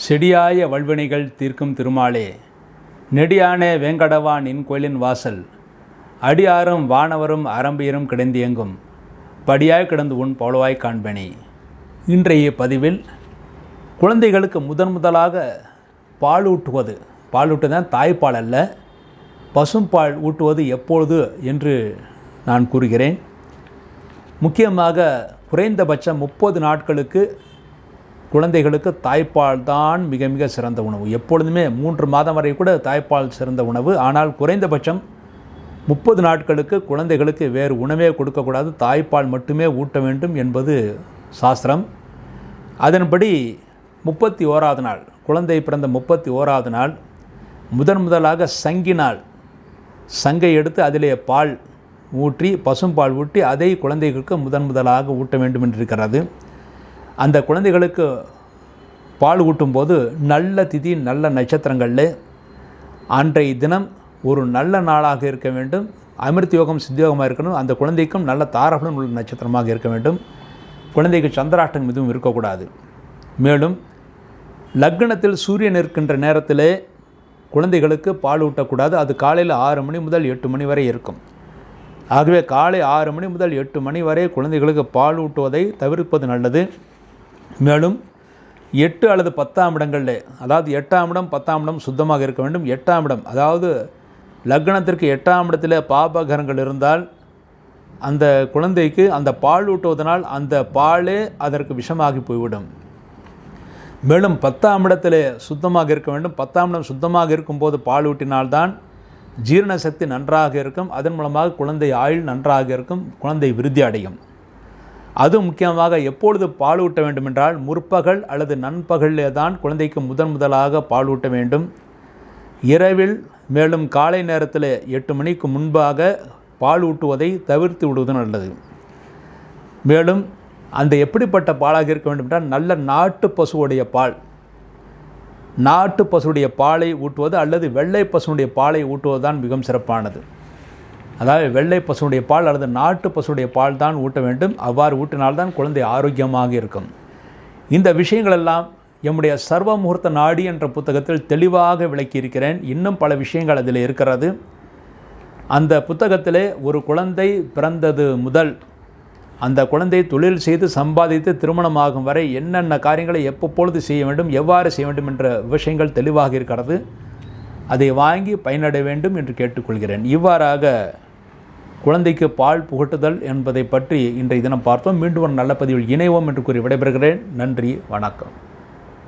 செடியாய வல்வினைகள் தீர்க்கும் திருமாலே, நெடியான வேங்கடவா நின் கோயிலின் வாசல், அடியாரும் வானவரும் அரம்பியரும் கிடந்தியங்கும் படியாய் கிடந்து உன் பவளவாய் காண்பனே. இன்றைய பதிவில் குழந்தைகளுக்கு முதலாக பாலூட்டுவது, பாலூட்டுதான் தாய்ப்பால் அல்ல, பசும்பால் ஊட்டுவது எப்பொழுது என்று நான் கூறுகிறேன். முக்கியமாக குறைந்தபட்சம் 30 நாட்களுக்கு குழந்தைகளுக்கு தாய்ப்பால் தான் மிக மிக சிறந்த உணவு. எப்பொழுதுமே 3 மாதம் வரை கூட தாய்ப்பால் சிறந்த உணவு. ஆனால் குறைந்தபட்சம் 30 நாட்களுக்கு குழந்தைகளுக்கு வேறு உணவே கொடுக்கக்கூடாது, தாய்ப்பால் மட்டுமே ஊட்ட வேண்டும் என்பது சாஸ்திரம். அதன்படி 31வது நாள், குழந்தை பிறந்த 31வது நாள் முதலாக சங்கினால் சங்கை எடுத்து அதிலே பால் ஊற்றி, பசும்பால் ஊற்றி அதை குழந்தைகளுக்கு முதலாக ஊட்ட வேண்டும் என்று இருக்கிறது. அந்த குழந்தைகளுக்கு பால் ஊட்டும்போது நல்ல திதி, நல்ல நட்சத்திரங்களில் அன்றைய தினம் ஒரு நல்ல நாளாக இருக்க வேண்டும். அமிர்த யோகம் சித்தியோகமாக இருக்கணும். அந்த குழந்தைக்கும் நல்ல தாரபலம் உள்ள நட்சத்திரமாக இருக்க வேண்டும். குழந்தைக்கு சந்திராஷ்டகம் எதுவும் இருக்கக்கூடாது. மேலும் லக்னத்தில் சூரியன் இருக்கின்ற நேரத்திலே குழந்தைகளுக்கு பால் ஊட்டக்கூடாது. அது காலையில் 6 மணி முதல் 8 மணி வரை இருக்கும். ஆகவே காலை 6 மணி முதல் 8 மணி வரை குழந்தைகளுக்கு பால் ஊட்டுவதை தவிர்ப்பது நல்லது. மேலும் 8 அல்லது 10ஆம் இடங்களில், அதாவது 8ஆம் இடம் 10ஆம் இடம் சுத்தமாக இருக்க வேண்டும். 8ஆம் இடம், அதாவது லக்னத்திற்கு 8ஆம் இடத்தில் பாபகரங்கள் இருந்தால் அந்த குழந்தைக்கு அந்த பால் ஊட்டுவதனால் அந்த பாலே அதற்கு விஷமாகி போய்விடும். மேலும் 10ஆம் இடத்தில் சுத்தமாக இருக்க வேண்டும். 10ஆம் இடம் சுத்தமாக இருக்கும்போது பால் ஊட்டினால்தான் ஜீரண சக்தி நன்றாக இருக்கும். அதன் மூலமாக குழந்தை ஆயுள் நன்றாக இருக்கும், குழந்தை விருத்தி அடையும். அது முக்கியமாக எப்பொழுது பால் ஊட்ட வேண்டும் என்றால் முற்பகல் அல்லது நண்பகலிலே தான் குழந்தைக்கு முதலாக பால் ஊட்ட வேண்டும். இரவில் மேலும் காலை நேரத்தில் 8 மணிக்கு முன்பாக பால் ஊட்டுவதை தவிர்த்து விடுவது நல்லது. மேலும் அந்த எப்படிப்பட்ட பாலாக இருக்க வேண்டும் என்றால் நல்ல நாட்டு பசுவுடைய பால், நாட்டு பசுடைய பாலை ஊட்டுவது அல்லது வெள்ளை பசுடைய பாலை ஊட்டுவது தான் மிகவும் சிறப்பானது. அதாவது வெள்ளை பசுடைய பால் அல்லது நாட்டு பசுடைய பால் தான் ஊட்ட வேண்டும். அவ்வாறு ஊட்டினால்தான் குழந்தை ஆரோக்கியமாக இருக்கும். இந்த விஷயங்களெல்லாம் எம்முடைய சர்வ முகூர்த்த நாடி என்ற புத்தகத்தில் தெளிவாக விளக்கியிருக்கிறேன். இன்னும் பல விஷயங்கள் அதில் இருக்கிறது. அந்த புத்தகத்திலே ஒரு குழந்தை பிறந்தது முதல் அந்த குழந்தை தொழில் செய்து சம்பாதித்து திருமணமாகும் வரை என்னென்ன காரியங்களை எப்பொழுது செய்ய வேண்டும், எவ்வாறு செய்ய வேண்டும் என்ற விஷயங்கள் தெளிவாக இருக்கிறது. அதை வாங்கி பயனடைய வேண்டும் என்று கேட்டுக்கொள்கிறேன். இவ்வாறாக குழந்தைக்கு பால் புகட்டுதல் என்பதை பற்றி இன்றைய தினம் பார்த்தோம். மீண்டும் ஒரு நல்ல பதிவில் இணைவோம் என்று கூறி விடைபெறுகிறேன். நன்றி, வணக்கம்.